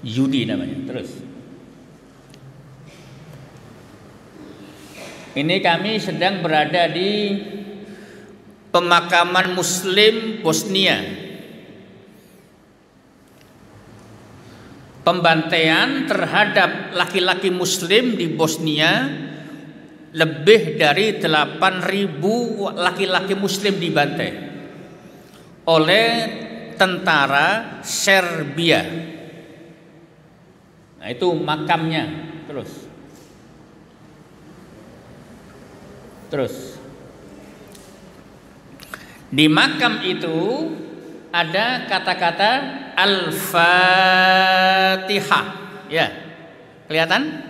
Yudi namanya. Terus ini kami sedang berada di pemakaman Muslim Bosnia. Pembantaian terhadap laki-laki Muslim di Bosnia, lebih dari 8.000 laki-laki Muslim dibantai oleh tentara Serbia. Nah, itu makamnya. Terus di makam itu ada kata-kata Al-Fatihah. Ya, kelihatan?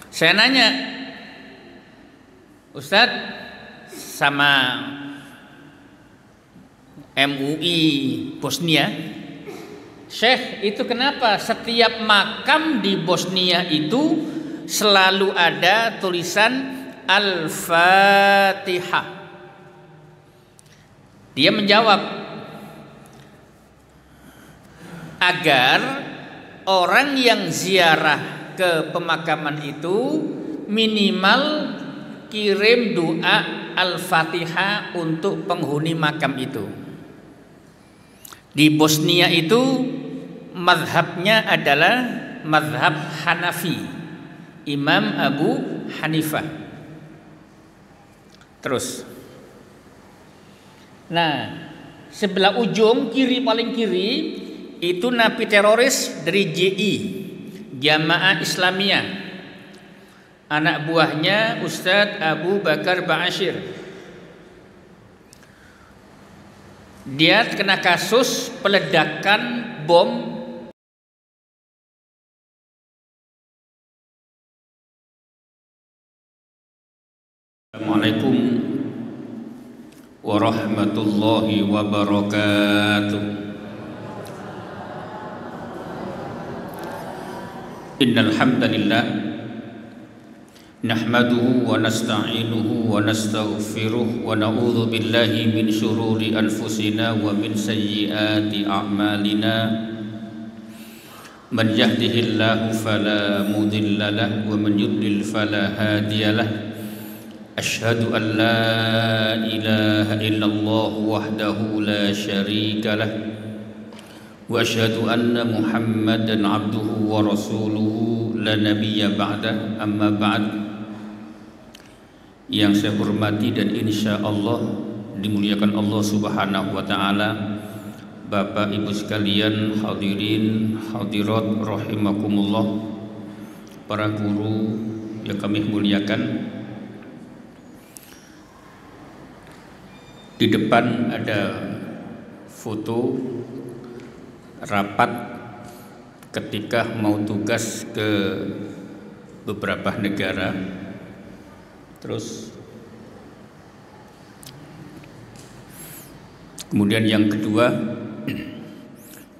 Saya nanya, Ustadz, sama MUI Bosnia, Syekh, itu kenapa setiap makam di Bosnia itu selalu ada tulisan Al-Fatihah? Dia menjawab, agar orang yang ziarah ke pemakaman itu minimal kirim doa Al-Fatihah untuk penghuni makam itu. Di Bosnia itu mazhabnya adalah mazhab Hanafi, Imam Abu Hanifah. Terus, nah, sebelah ujung kiri, paling kiri itu napi teroris dari JI, Jamaah Islamiyah, anak buahnya Ustadz Abu Bakar Ba'asyir. Dia kena kasus peledakan bom Assalamualaikum warahmatullahi wabarakatuh. Innal hamdalillah nahmaduhu wa nasta'inuhu wa nastaghfiruh wa na'udzu billahi min syururi anfusina wa min sayyiati a'malina. Man yahdihillahu fala mudilla lahu wa man yudlil fala hadiyalah. Asyhadu an la ilaha illallah wahdahu la syarika lah wa asyhadu anna Muhammadan abduhu wa rasuluhu la nabiyya ba'dah. Amma ba'd. Yang saya hormati dan insyaallah dimuliakan Allah Subhanahu wa taala, Bapak Ibu sekalian, hadirin hadirat rahimakumullah, para guru yang kami muliakan. Di depan ada foto rapat ketika mau tugas ke beberapa negara. Terus kemudian yang kedua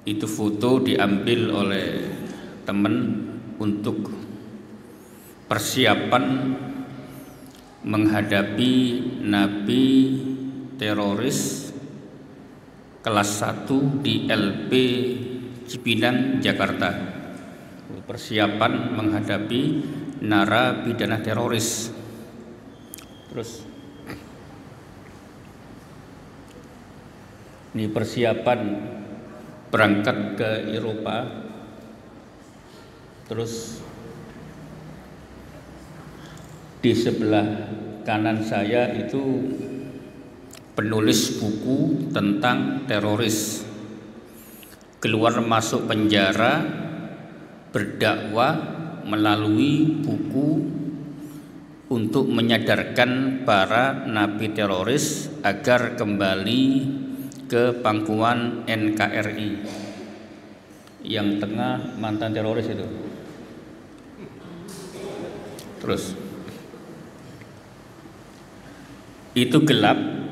itu foto diambil oleh teman untuk persiapan menghadapi napi teroris kelas 1 di LP Cipinang, Jakarta. Persiapan menghadapi narapidana teroris. Terus ini persiapan berangkat ke Eropa. Terus di sebelah kanan saya itu penulis buku tentang teroris, keluar masuk penjara, berdakwah melalui buku untuk menyadarkan para napi teroris agar kembali ke pangkuan NKRI. Yang tengah mantan teroris itu. Terus itu gelap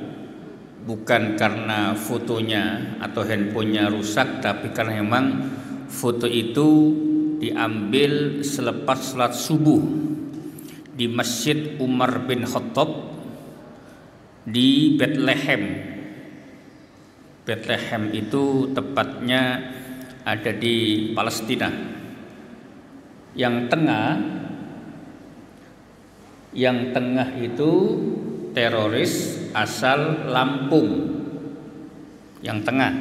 bukan karena fotonya atau handphonenya rusak, tapi karena memang foto itu diambil selepas salat subuh di Masjid Umar bin Khattab di Bethlehem. Bethlehem itu tepatnya ada di Palestina. Yang tengah itu teroris asal Lampung. Yang tengah.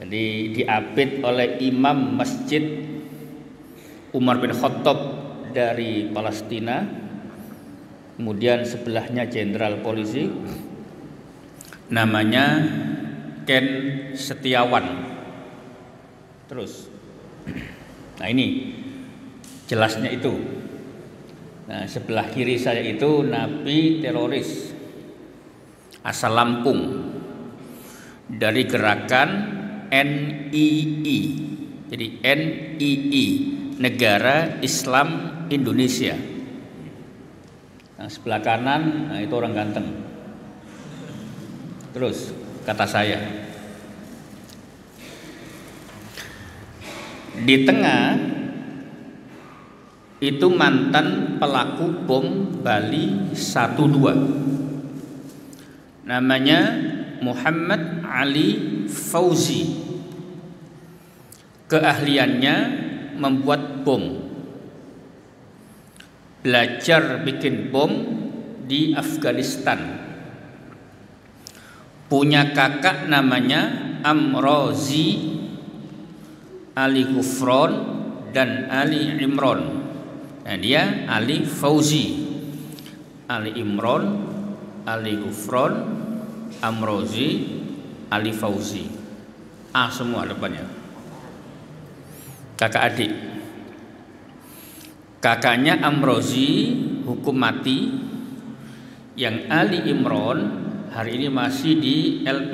Jadi diapit oleh Imam Masjid Umar bin Khattab dari Palestina. Kemudian sebelahnya jenderal polisi namanya Ken Setiawan. Terus, nah ini jelasnya itu. Nah sebelah kiri saya itu napi teroris asal Lampung dari gerakan NII. Jadi NII, Negara Islam Indonesia. Nah sebelah kanan, nah itu orang ganteng. Terus kata saya, di tengah itu mantan pelaku bom Bali 12, namanya Muhammad Ali Fauzi. Keahliannya membuat bom, belajar bikin bom di Afghanistan. Punya kakak namanya Amrozi, Ali Ghufron, dan Ali Imron. Nah dia Ali Fauzi, Ali Imron, Ali Ghufron, Amrozi, Ali Fauzi. A semua depannya. Kakak adik. Kakaknya Amrozi hukum mati. Yang Ali Imron hari ini masih di LP,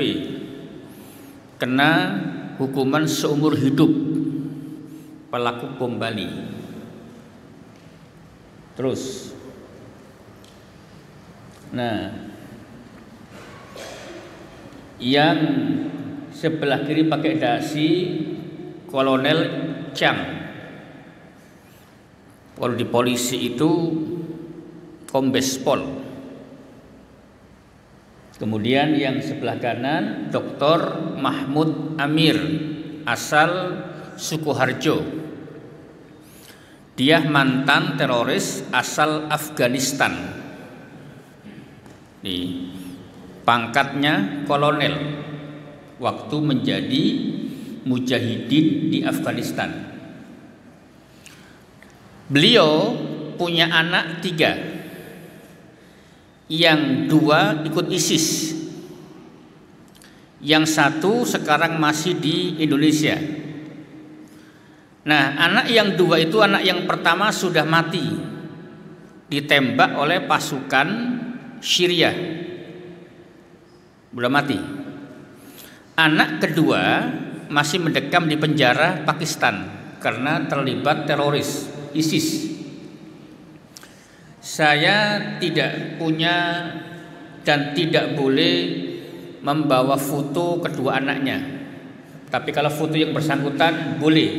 kena hukuman seumur hidup, pelaku bom Bali. Terus, nah, yang sebelah kiri pakai dasi Kolonel Chang. Kalau di polisi itu Kombes Pol. Kemudian yang sebelah kanan Dr. Mahmud Amir, asal Sukoharjo. Dia mantan teroris asal Afghanistan. Nih, pangkatnya kolonel waktu menjadi mujahidin di Afghanistan. Beliau punya anak 3. Yang 2 ikut ISIS, yang 1 sekarang masih di Indonesia. Nah anak yang 2 itu, anak yang pertama sudah mati, ditembak oleh pasukan Syria, sudah mati. Anak kedua masih mendekam di penjara Pakistan karena terlibat teroris ISIS. Saya tidak punya dan tidak boleh membawa foto kedua anaknya. Tapi kalau foto yang bersangkutan boleh.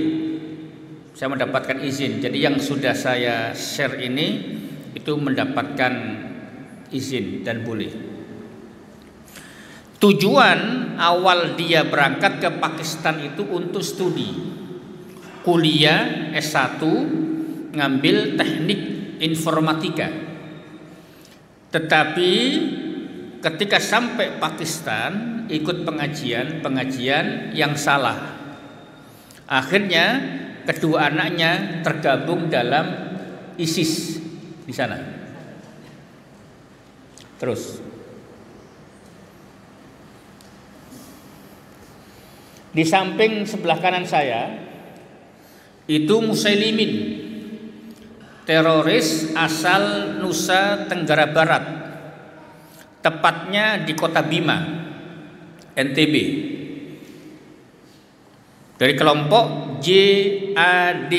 Saya mendapatkan izin. Jadi yang sudah saya share ini itu mendapatkan izin dan boleh. Tujuan awal dia berangkat ke Pakistan itu untuk studi, kuliah S1, ngambil teknik informatika. Tetapi ketika sampai Pakistan ikut pengajian yang salah. Akhirnya kedua anaknya tergabung dalam ISIS di sana. Terus di samping sebelah kanan saya itu Musailimin, teroris asal Nusa Tenggara Barat, tepatnya di kota Bima, NTB, dari kelompok JAD,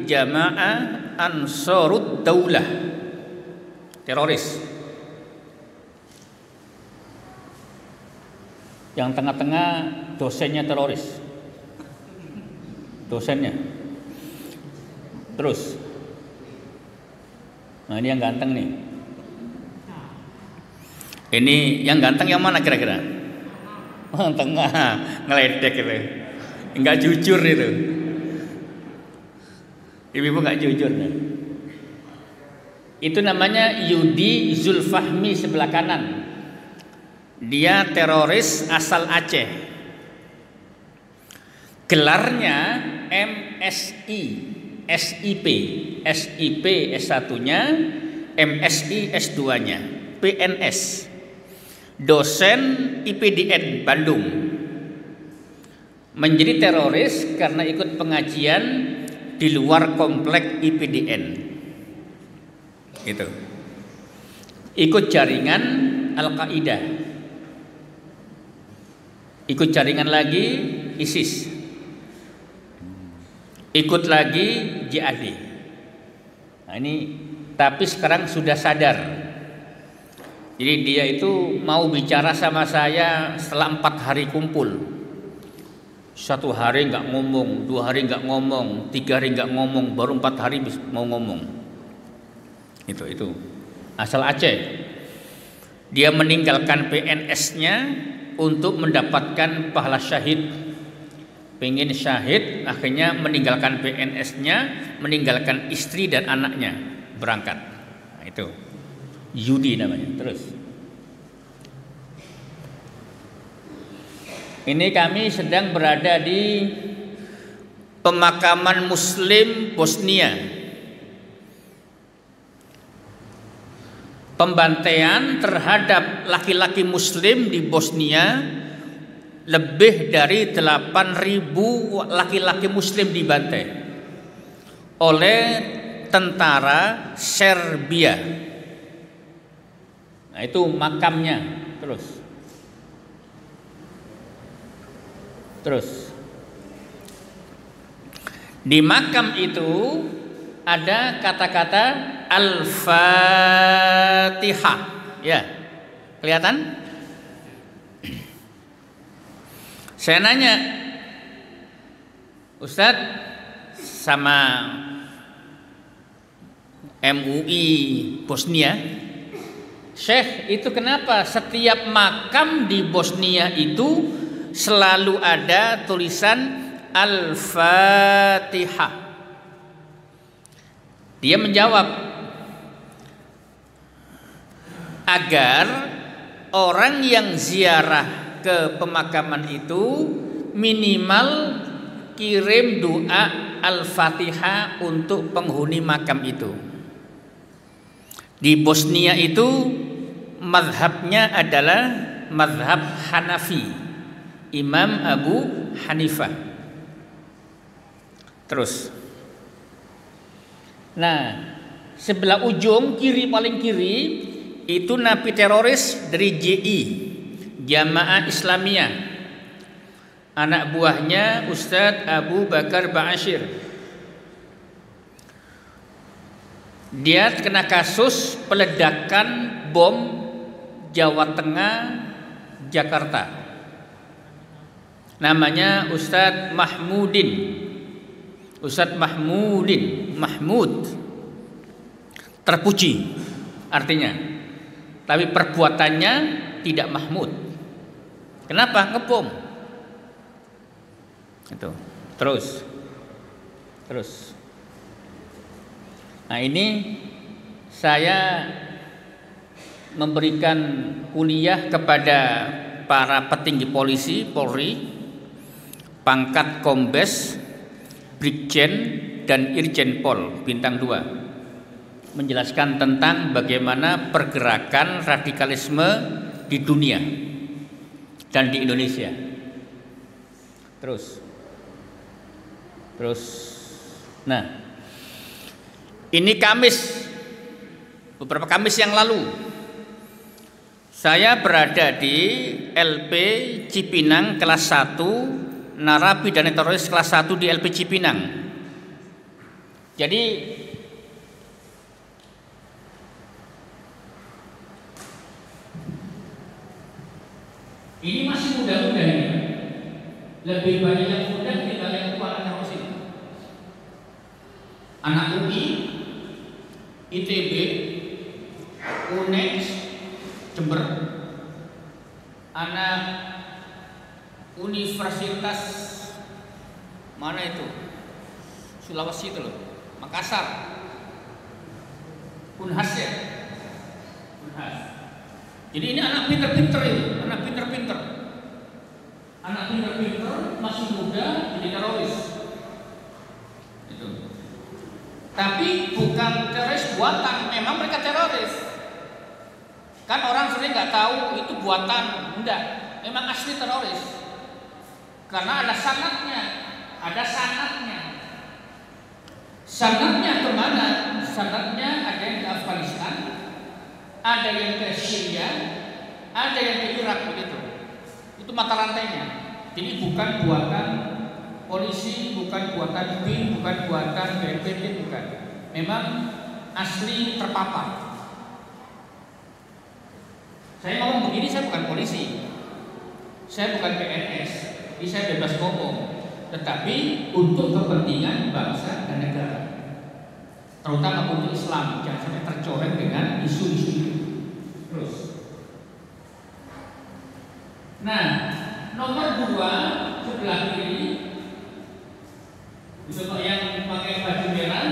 Jamaah Ansarud Daulah, teroris. Yang tengah-tengah dosennya teroris, dosennya. Terus nah ini yang ganteng nih. Ini yang ganteng yang mana kira-kira? tengah ngeledek itu, nggak jujur itu. Ibu nggak jujur. Itu namanya Yudi Zulfahmi sebelah kanan. Dia teroris asal Aceh. Gelarnya MSI, SIP, SIP S1-nya, MSI S2-nya, PNS. Dosen IPDN Bandung. Menjadi teroris karena ikut pengajian di luar komplek IPDN. Gitu. Ikut jaringan Al-Qaeda. Ikut jaringan lagi ISIS. Ikut lagi JAD. Nah ini, tapi sekarang sudah sadar. Jadi dia itu mau bicara sama saya setelah 4 hari kumpul. 1 hari nggak ngomong, 2 hari nggak ngomong, 3 hari nggak ngomong, baru 4 hari mau ngomong. Itu asal Aceh. Dia meninggalkan PNS-nya untuk mendapatkan pahala syahid. Pengen syahid, akhirnya meninggalkan PNS-nya, meninggalkan istri dan anaknya, berangkat. Nah, itu Yudi namanya. Terus ini kami sedang berada di pemakaman Muslim Bosnia. Pembantaian terhadap laki-laki Muslim di Bosnia, lebih dari 8.000 laki-laki Muslim dibantai oleh tentara Serbia. Nah itu makamnya. Terus di makam itu ada kata-kata Al-Fatihah. Ya, kelihatan? Saya nanya, Ustadz, sama MUI Bosnia, Syekh, itu kenapa setiap makam di Bosnia itu selalu ada tulisan Al-Fatihah? Dia menjawab, agar orang yang ziarah ke pemakaman itu minimal kirim doa Al-Fatihah untuk penghuni makam itu. Di Bosnia itu mazhabnya adalah mazhab Hanafi, Imam Abu Hanifah. Terus, nah sebelah ujung kiri, paling kiri itu napi teroris dari JI, Jamaah Islamiyah, anak buahnya Ustadz Abu Bakar Ba'asyir. Dia kena kasus peledakan bom Jawa Tengah, Jakarta. Namanya Ustadz Mahmud, terpuji artinya, tapi perbuatannya tidak Mahmud. Kenapa? Ngebom. Itu. Terus. Nah ini saya memberikan kuliah kepada para petinggi polisi, Polri, pangkat Kombes, Brigjen dan Irjen Pol bintang 2, menjelaskan tentang bagaimana pergerakan radikalisme di dunia dan di Indonesia. Terus. Nah, ini beberapa Kamis yang lalu, saya berada di LP Cipinang kelas 1, narapidana teroris kelas 1 di LP Cipinang. Jadi ini masih muda-muda ini, lebih banyak yang muda dibanding yang tua anak teroris ini. Anak UI, ITB, UNES, Jember, anak Universitas mana itu? Sulawesi itu loh, Makassar. Unhas ya? Unhas. Jadi ini anak pinter-pinter itu, anak pinter-pinter. Anak pinter-pinter masih muda jadi teroris. Itu. Tapi bukan teroris buatan, memang mereka teroris. Kan orang sering nggak tahu itu buatan, enggak. Memang asli teroris. Karena ada sanadnya, ada sanadnya. Sanadnya kemana? Sanadnya ada yang di Afghanistan, ada yang ke Syria, ada yang ke Irak begitu. Itu mata rantainya. Jadi bukan buatan polisi, bukan buatan BIN, bukan buatan BNPB, bukan. Memang asli terpapar. Saya ngomong begini, saya bukan polisi, saya bukan PNS, jadi saya bebas ngomong. Tetapi untuk kepentingan bangsa dan negara, terutama untuk Islam, jangan sampai tercoreng dengan isu-isu itu. Terus, nah, nomor 2 sebelah kiri itu yang pakai baju merah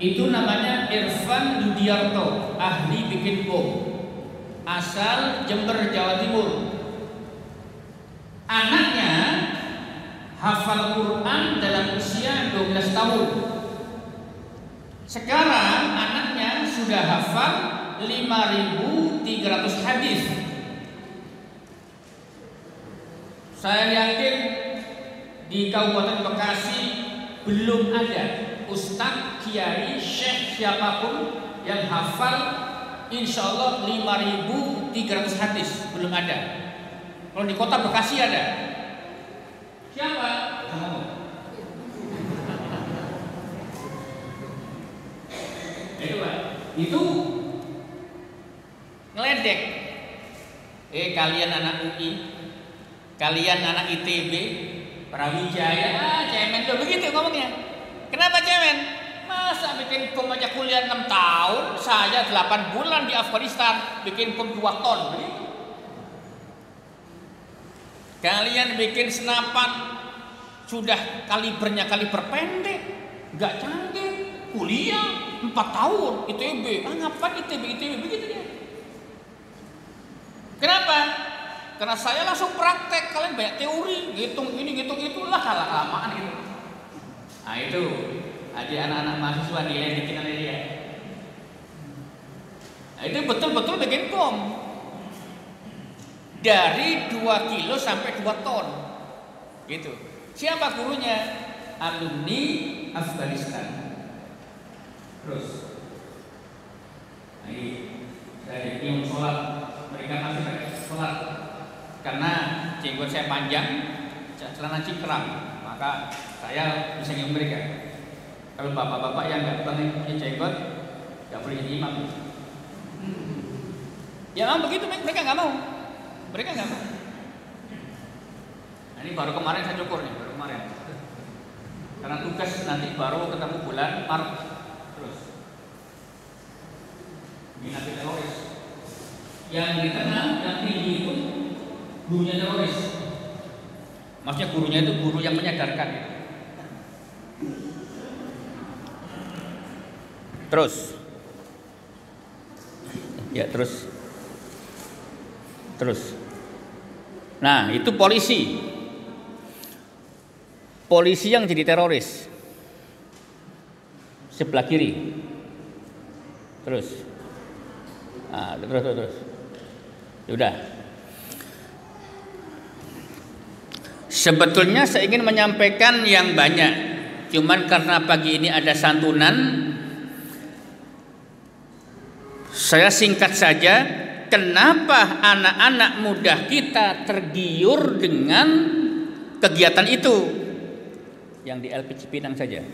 itu namanya Irfan Yudiarto, ahli bikin bom, asal Jember, Jawa Timur. Anaknya hafal Quran dalam usia 12 tahun. Sekarang anaknya sudah hafal 5.300 hadis. Saya yakin di Kabupaten Bekasi belum ada ustadz, kiai, syekh siapapun yang hafal insya Allah 5.300 hadis, belum ada. Kalau di kota Bekasi ada. Siapa? Itu Pak. Itu ngeledek. Kalian anak UI, kalian anak ITB, Brawijaya, cemen tuh begitu ngomongnya. Kenapa cemen? Masa bikin bom aja kuliah 6 tahun, saya 8 bulan di Afghanistan bikin bom 2 ton begitu. Kalian bikin senapan sudah kalibernya kaliber pendek, nggak canggih, kuliah 4 tahun ITB, ngapain ITB begitu dia. Kenapa? Karena saya langsung praktek, kalian banyak teori, hitung ini, hitung itulah, kalah kelamaan gitu. Nah itu, adik anak-anak mahasiswa diledekin oleh dia. Nah itu betul-betul bikin bom. Dari 2 kilo sampai 2 ton gitu. Siapa gurunya? Alumni Afghanistan. Terus ini saya imam sholat, mereka masih pakai sholat karena jenggot saya panjang, celana cingkrang, maka saya bisa ngimam mereka. Kalau bapak-bapak yang nggak punya jenggot nggak boleh jadi imam. Ya memang begitu, mereka nggak mau. Mereka nggak mau. Nah, ini baru kemarin saya cukur nih, baru kemarin. Karena tugas nanti baru ketemu bulan Maret. Terus ini nanti teroris. Yang di tengah, yang tinggi itu gurunya teroris. Maksudnya gurunya itu guru yang menyadarkan. Terus, ya terus. Nah itu polisi yang jadi teroris sebelah kiri. Terus udah. Sebetulnya saya ingin menyampaikan yang banyak, cuman karena pagi ini ada santunan, saya singkat saja. Kenapa anak-anak muda kita tergiur dengan kegiatan itu? Yang di LPC Pinang saja.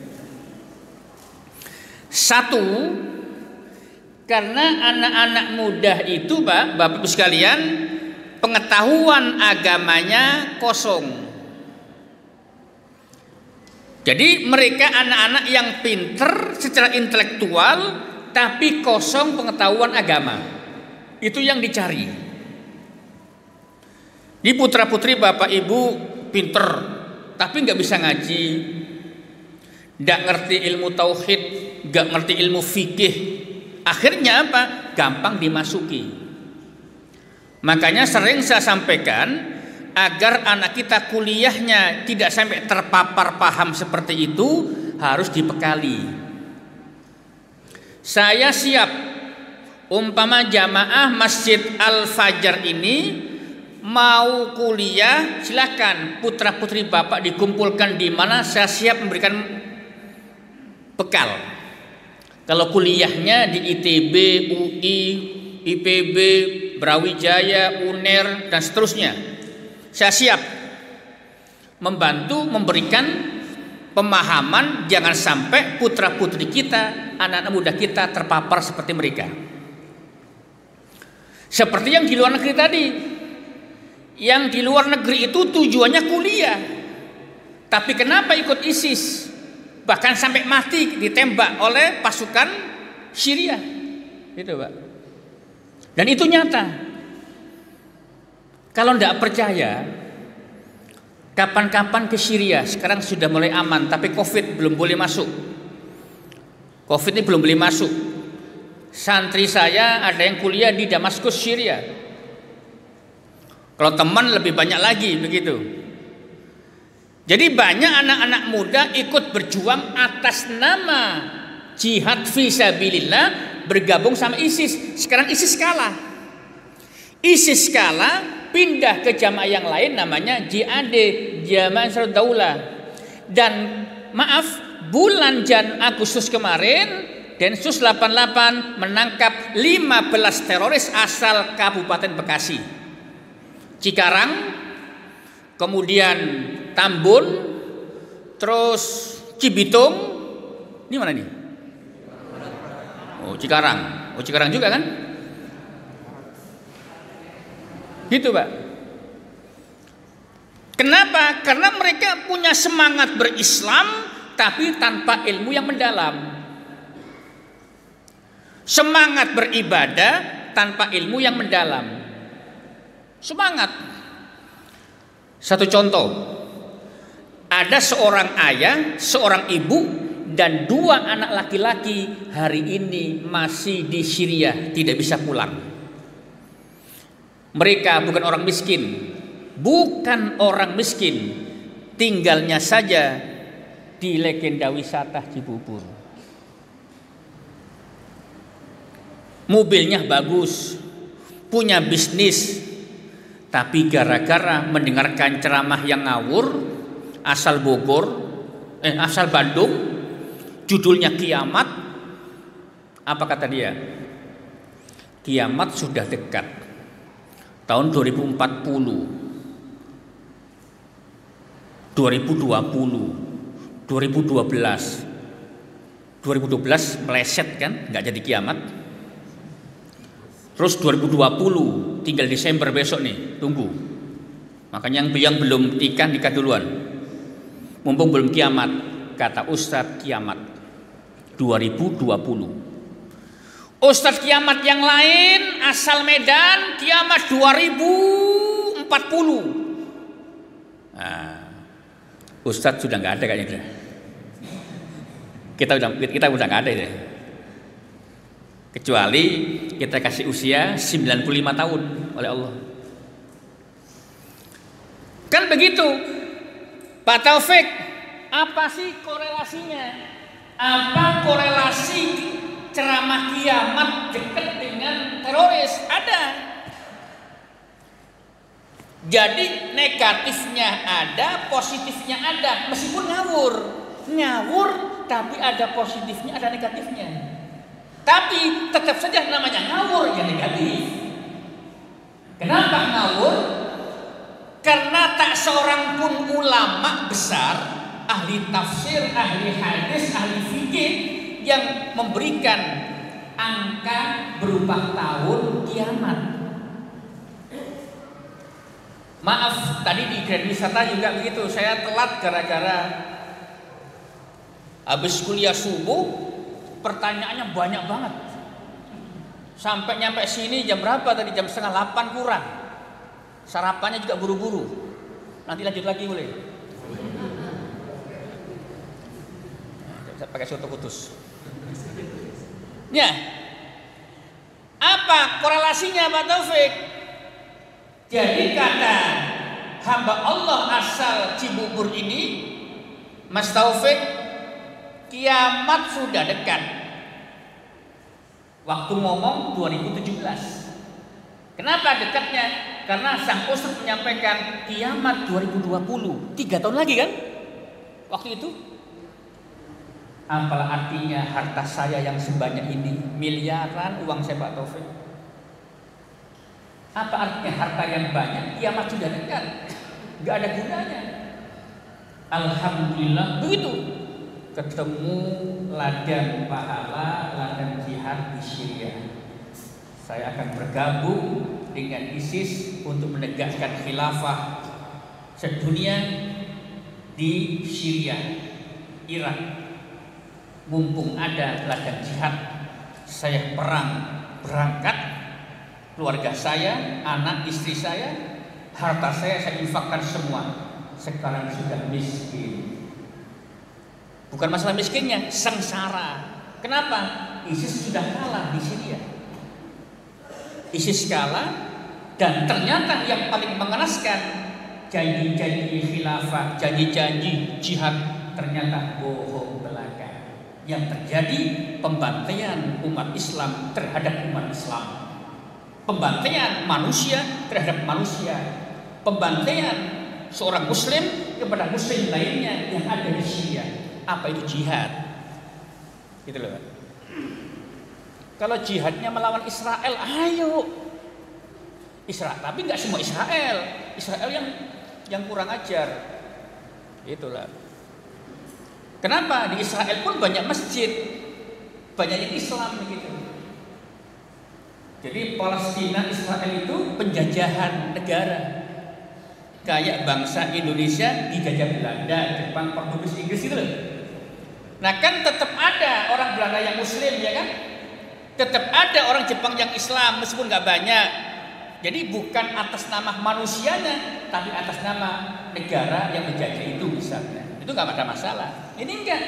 1, karena anak-anak muda itu, Bapak Ibu sekalian, pengetahuan agamanya kosong. Jadi mereka anak-anak yang pinter secara intelektual, tapi kosong pengetahuan agama. Itu yang dicari. Di putra-putri Bapak Ibu pinter, tapi nggak bisa ngaji, nggak ngerti ilmu tauhid, nggak ngerti ilmu fikih. Akhirnya apa? Gampang dimasuki. Makanya sering saya sampaikan, agar anak kita kuliahnya tidak sampai terpapar paham seperti itu, harus dibekali. Saya siap, umpama jamaah Masjid Al-Fajar ini mau kuliah, silakan putra putri bapak dikumpulkan di mana, saya siap memberikan bekal. Kalau kuliahnya di ITB, UI, IPB, Brawijaya, UNER dan seterusnya, saya siap membantu memberikan pemahaman, jangan sampai putra putri kita, anak-anak muda kita terpapar seperti mereka. Seperti yang di luar negeri tadi. Yang di luar negeri itu tujuannya kuliah, tapi kenapa ikut ISIS? Bahkan sampai mati ditembak oleh pasukan Syria, itu Pak. Dan itu nyata. Kalau tidak percaya, kapan-kapan ke Syria. Sekarang sudah mulai aman, tapi COVID belum boleh masuk. COVID ini belum boleh masuk. Santri saya ada yang kuliah di Damaskus, Syria. Kalau teman lebih banyak lagi begitu. Jadi banyak anak-anak muda ikut berjuang atas nama jihad fisabilillah, bergabung sama ISIS. Sekarang ISIS kalah. ISIS kalah, pindah ke jamaah yang lain namanya JAD, Jamaah Ansarud Daulah. Dan maaf, bulan Agustus kemarin Densus 88 menangkap 15 teroris asal Kabupaten Bekasi, Cikarang, kemudian Tambun, terus Cibitung. Ini mana nih? Oh, Cikarang. Oh, Cikarang juga kan? Gitu, Pak. Kenapa? Karena mereka punya semangat berislam tapi tanpa ilmu yang mendalam. Semangat beribadah tanpa ilmu yang mendalam. Semangat. Satu contoh. Ada seorang ayah, seorang ibu dan 2 anak laki-laki hari ini masih di Syria, tidak bisa pulang. Mereka bukan orang miskin, bukan orang miskin, tinggalnya saja di legenda wisata Cibubur. Mobilnya bagus, punya bisnis, tapi gara-gara mendengarkan ceramah yang ngawur asal asal Bandung, judulnya kiamat, apa kata dia? Kiamat sudah dekat. Tahun 2040, 2020, 2012 meleset kan, nggak jadi kiamat. Terus 2020 tinggal Desember besok nih, tunggu. Makanya yang belum nikah duluan, mumpung belum kiamat. Kata Ustadz kiamat 2020. Ustadz kiamat yang lain asal Medan kiamat 2040. Nah, Ustadz sudah nggak ada kayaknya. Kita udah nggak ada deh. Kecuali kita kasih usia 95 tahun oleh Allah. Kan begitu. Pak Taufik, apa sih korelasinya? Apa korelasi ceramah kiamat dekat dengan teroris? Ada. Jadi negatifnya ada, positifnya ada, meskipun ngawur tapi ada positifnya, ada negatifnya. Tapi tetap saja namanya ngawur, ya negatif. Kenapa ngawur? Karena tak seorang pun ulama besar, ahli tafsir, ahli hadis, ahli fikih yang memberikan angka berupa tahun kiamat. Maaf, tadi di Grand Wisata juga begitu. Saya telat gara-gara habis kuliah subuh. Pertanyaannya banyak banget. Sampai nyampe sini jam berapa tadi? Jam 7:30 kurang. Sarapannya juga buru-buru. Nanti lanjut lagi boleh. Saya pakai soto kudus. Ya. Apa korelasinya Pak Taufik? Jadi kata hamba Allah asal Cibubur ini, Mas Taufik, kiamat sudah dekat. Waktu ngomong 2017. Kenapa dekatnya? Karena sang ustaz menyampaikan kiamat 2020, 3 tahun lagi kan? Waktu itu. Apalah artinya harta saya yang sebanyak ini, miliaran uang saya Pak Taufik. Apa artinya harta yang banyak? Kiamat sudah dekat, nggak ada gunanya. Alhamdulillah begitu. Ketemu ladang pahala, ladang jihad di Syria. Saya akan bergabung dengan ISIS untuk menegakkan khilafah sedunia di Syria, Irak. Mumpung ada ladang jihad, saya berangkat, keluarga saya, anak istri saya, harta saya infakkan semua. Sekarang sudah miskin. Bukan masalah miskinnya, sengsara. Kenapa? ISIS sudah kalah di Syria. ISIS kalah, dan ternyata yang paling mengenaskan, janji-janji khilafah, janji-janji jihad ternyata bohong belaka. Yang terjadi pembantaian umat Islam terhadap umat Islam, pembantaian manusia terhadap manusia, pembantaian seorang muslim kepada muslim lainnya yang ada di Syria. Apa itu jihad? Gitu loh. Kalau jihadnya melawan Israel, ayo Israel, tapi nggak semua Israel yang kurang ajar. Itulah. Kenapa di Israel pun banyak masjid, banyak yang Islam begitu. Jadi Palestina Israel itu penjajahan negara. Kayak bangsa Indonesia dijajah Belanda, Jepang, Portugis, Inggris gitu loh. Nah kan tetap ada orang Belanda yang Muslim ya kan, tetap ada orang Jepang yang Islam meskipun nggak banyak. Jadi bukan atas nama manusianya, tapi atas nama negara yang menjajah itu misalnya. Itu nggak ada masalah. Ini enggak,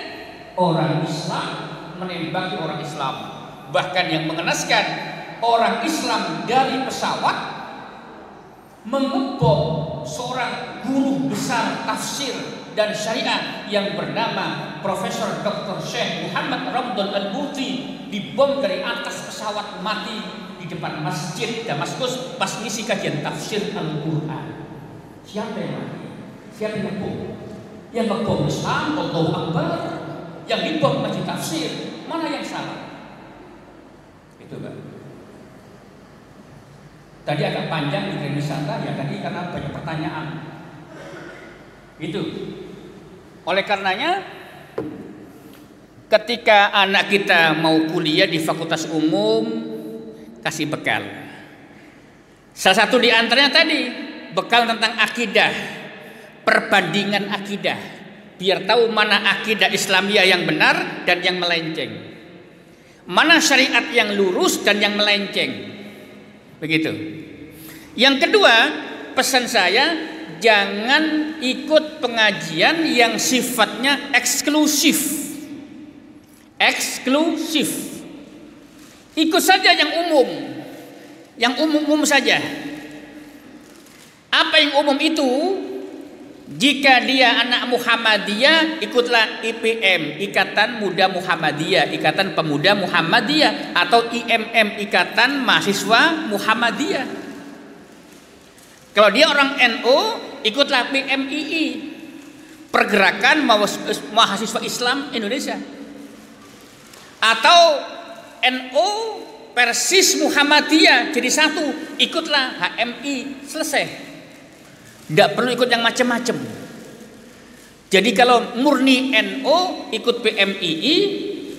orang Islam menembaki orang Islam. Bahkan yang mengenaskan, orang Islam dari pesawat mengebom seorang guru besar tafsir dan syariah yang bernama Profesor Dr. Syekh Muhammad Ramdan Al-Buti, dibom dari atas pesawat, mati di depan masjid Damaskus pas ngisi kajian tafsir Al-Quran. Siapa yang mati? Siapa yang ngebom? Yang ngebom Islam, Allahu Akbar. Yang dibom masjid tafsir, mana yang salah? Itu kan. Tadi agak panjang di wisata ya tadi karena banyak pertanyaan. Itu. Oleh karenanya ketika anak kita mau kuliah di fakultas umum, kasih bekal. Salah satu di antaranya tadi bekal tentang akidah, perbandingan akidah, biar tahu mana akidah Islamiyah yang benar dan yang melenceng, mana syariat yang lurus dan yang melenceng. Begitu. Yang kedua, pesan saya, jangan ikut pengajian yang sifatnya eksklusif. Eksklusif. Ikut saja yang umum. Yang umum-umum saja. Apa yang umum itu? Jika dia anak Muhammadiyah, ikutlah IPM, Ikatan Muda Muhammadiyah, Ikatan Pemuda Muhammadiyah, atau IMM, Ikatan Mahasiswa Muhammadiyah. Kalau dia orang NU, ikutlah PMII, Pergerakan Mahasiswa Islam Indonesia. Atau NU Persis Muhammadiyah jadi satu, ikutlah HMI, selesai. Tidak perlu ikut yang macam-macam. Jadi kalau murni NU ikut PMII,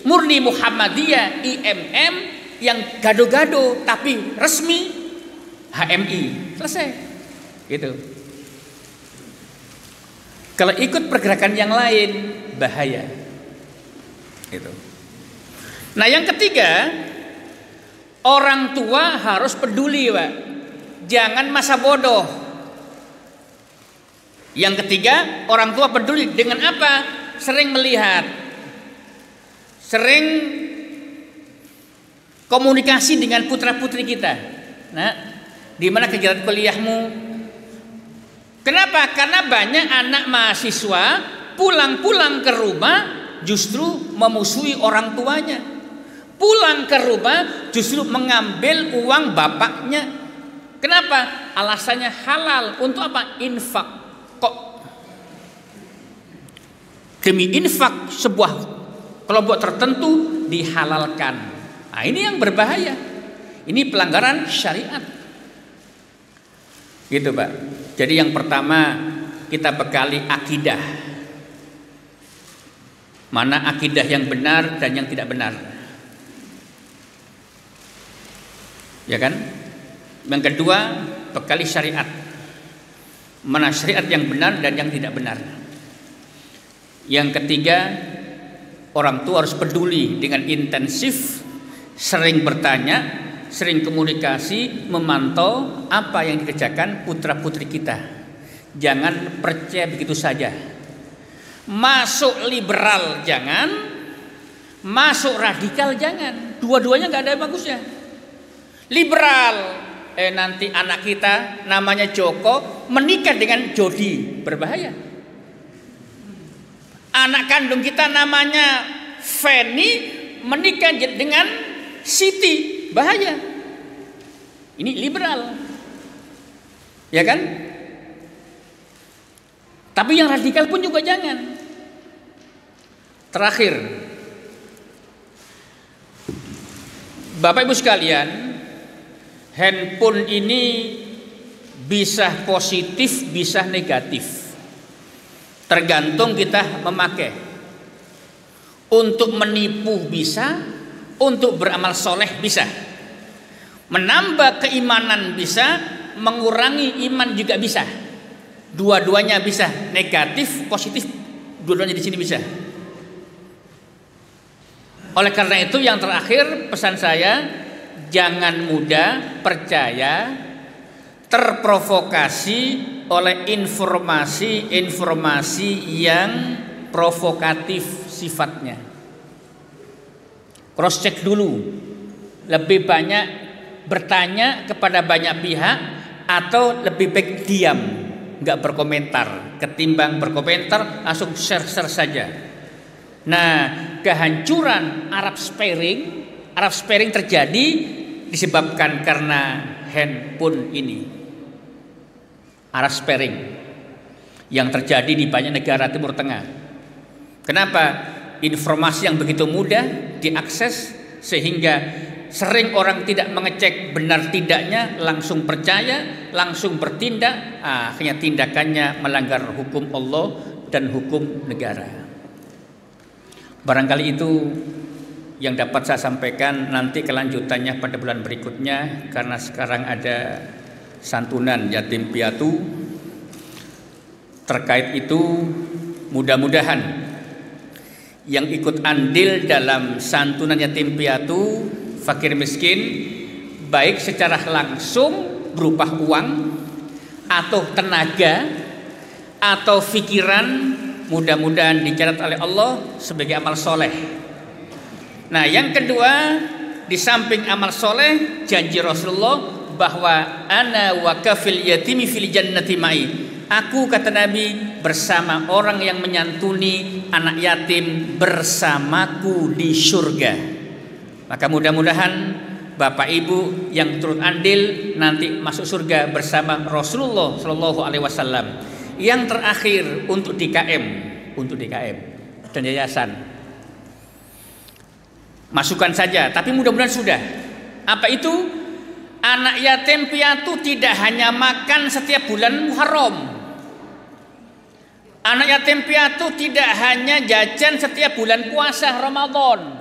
murni Muhammadiyah IMM, yang gado-gado tapi resmi HMI, selesai. Gitu. Kalau ikut pergerakan yang lain bahaya. Gitu. Nah yang ketiga, orang tua harus peduli, Pak. Jangan masa bodoh. Yang ketiga, orang tua peduli dengan apa? Sering melihat, sering komunikasi dengan putra-putri kita. Nah, di mana kegiatan kuliahmu? Kenapa? Karena banyak anak mahasiswa pulang-pulang ke rumah justru memusuhi orang tuanya. Pulang ke rumah justru mengambil uang bapaknya. Kenapa? Alasannya halal. Untuk apa? Infak. Kok demi infak sebuah kelompok tertentu dihalalkan. Nah, ini yang berbahaya. Ini pelanggaran syariat. Gitu, Pak. Jadi yang pertama kita bekali akidah. Mana akidah yang benar dan yang tidak benar. Ya kan? Yang kedua, bekali syariat. Mana syariat yang benar dan yang tidak benar. Yang ketiga, orang tua harus peduli dengan intensif, sering bertanya, sering komunikasi, memantau apa yang dikerjakan putra-putri kita. Jangan percaya begitu saja. Masuk liberal jangan, masuk radikal jangan. Dua-duanya nggak ada bagusnya. Liberal, nanti anak kita namanya Joko menikah dengan Jody, berbahaya. Anak kandung kita namanya Feni menikah dengan Siti, bahaya. Ini liberal, ya kan? Tapi yang radikal pun juga jangan. Terakhir, Bapak Ibu sekalian, handphone ini bisa positif, bisa negatif. Tergantung kita memakai. Untuk menipu bisa, untuk beramal soleh bisa. Menambah keimanan bisa, mengurangi iman juga bisa. Dua-duanya bisa, negatif, positif, dua-duanya di sini bisa. Oleh karena itu yang terakhir pesan saya, jangan mudah percaya, terprovokasi oleh informasi-informasi yang provokatif sifatnya. Cross check dulu. Lebih banyak bertanya kepada banyak pihak atau lebih baik diam, nggak berkomentar, ketimbang berkomentar langsung share saja. Nah, kehancuran Arab Spring terjadi disebabkan karena handphone ini. Arab Spring yang terjadi di banyak negara Timur Tengah. Kenapa? Informasi yang begitu mudah diakses sehingga sering orang tidak mengecek benar tidaknya, langsung percaya, langsung bertindak, akhirnya tindakannya melanggar hukum Allah dan hukum negara. Barangkali itu yang dapat saya sampaikan, nanti kelanjutannya pada bulan berikutnya, karena sekarang ada santunan yatim piatu. Terkait itu mudah-mudahan yang ikut andil dalam santunan yatim piatu, fakir miskin, baik secara langsung berupa uang atau tenaga atau pikiran, mudah-mudahan dicatat oleh Allah sebagai amal soleh. Nah, yang kedua, di samping amal soleh, janji Rasulullah bahwa ana wa kafil yatimi fil jannati ma'i. Aku, kata Nabi, bersama orang yang menyantuni anak yatim bersamaku di surga. Maka mudah-mudahan Bapak Ibu yang turut andil nanti masuk surga bersama Rasulullah Shallallahu Alaihi Wasallam. Yang terakhir untuk DKM dan yayasan, masukan saja, tapi mudah-mudahan sudah. Apa itu? Anak yatim piatu tidak hanya makan setiap bulan Muharram. Anak yatim piatu tidak hanya jajan setiap bulan puasa Ramadan.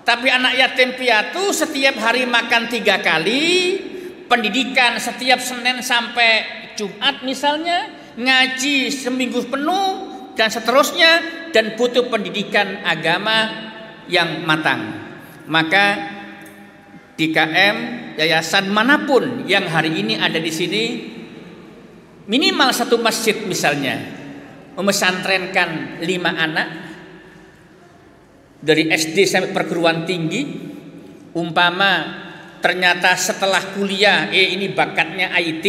Tapi anak yatim piatu setiap hari makan 3 kali, pendidikan setiap Senin sampai Jumat misalnya, ngaji seminggu penuh dan seterusnya, dan butuh pendidikan agama yang matang. Maka DKM, yayasan manapun yang hari ini ada di sini, minimal satu masjid misalnya memesantrenkan 5 anak dari SD sampai perguruan tinggi, umpama ternyata setelah kuliah ini bakatnya IT,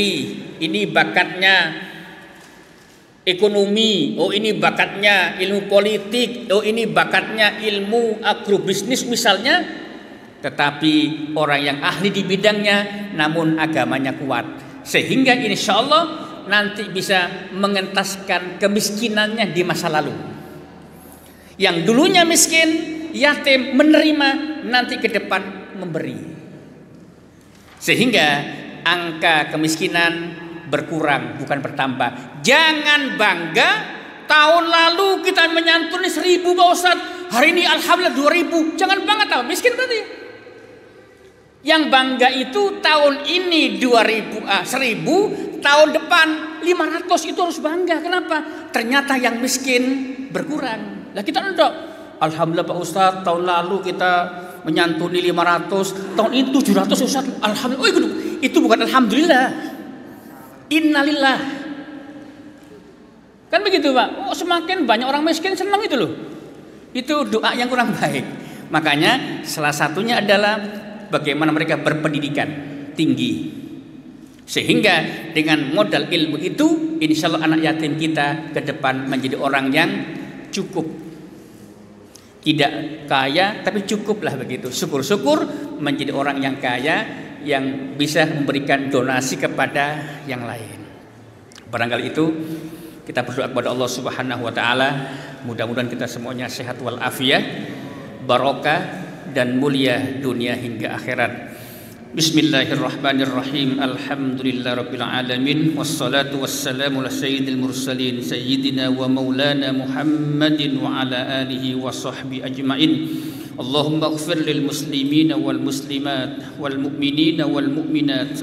ini bakatnya ekonomi, oh ini bakatnya ilmu politik, oh ini bakatnya ilmu agrobisnis misalnya, tetapi orang yang ahli di bidangnya namun agamanya kuat, sehingga insya Allah nanti bisa mengentaskan kemiskinannya di masa lalu. Yang dulunya miskin, yatim, menerima, nanti ke depan memberi, sehingga angka kemiskinan berkurang bukan bertambah. Jangan bangga tahun lalu kita menyantuni 1.000 Pak Ustadz, hari ini alhamdulillah 2.000. Jangan bangga, tahu miskin berarti. Yang bangga itu tahun ini 1.000, tahun depan 500, itu harus bangga. Kenapa? Ternyata yang miskin berkurang. Lah kita enggak. Alhamdulillah Pak Ustadz, tahun lalu kita menyantuni 500, tahun ini 700 Ustadz. Alhamdulillah. Oh, itu bukan alhamdulillah. Innalillah. Kan begitu Pak. Oh, semakin banyak orang miskin senang itu loh. Itu doa yang kurang baik. Makanya salah satunya adalah bagaimana mereka berpendidikan tinggi, sehingga dengan modal ilmu itu insya Allah anak yatim kita ke depan menjadi orang yang cukup. Tidak kaya tapi cukuplah begitu. Syukur-syukur menjadi orang yang kaya, yang bisa memberikan donasi kepada yang lain. Barangkali itu kita berdoa kepada Allah Subhanahu wa taala, mudah-mudahan kita semuanya sehat wal afiat, barokah dan mulia dunia hingga akhirat. Bismillahirrahmanirrahim. Alhamdulillahirabbil alamin, wassalatu wassalamu ala sayyidil mursalin sayyidina wa maulana Muhammadin wa ala alihi wa sahbihi ajmain. Allahumma ighfir lil muslimina wal muslimat wal mu'minina wal mu'minat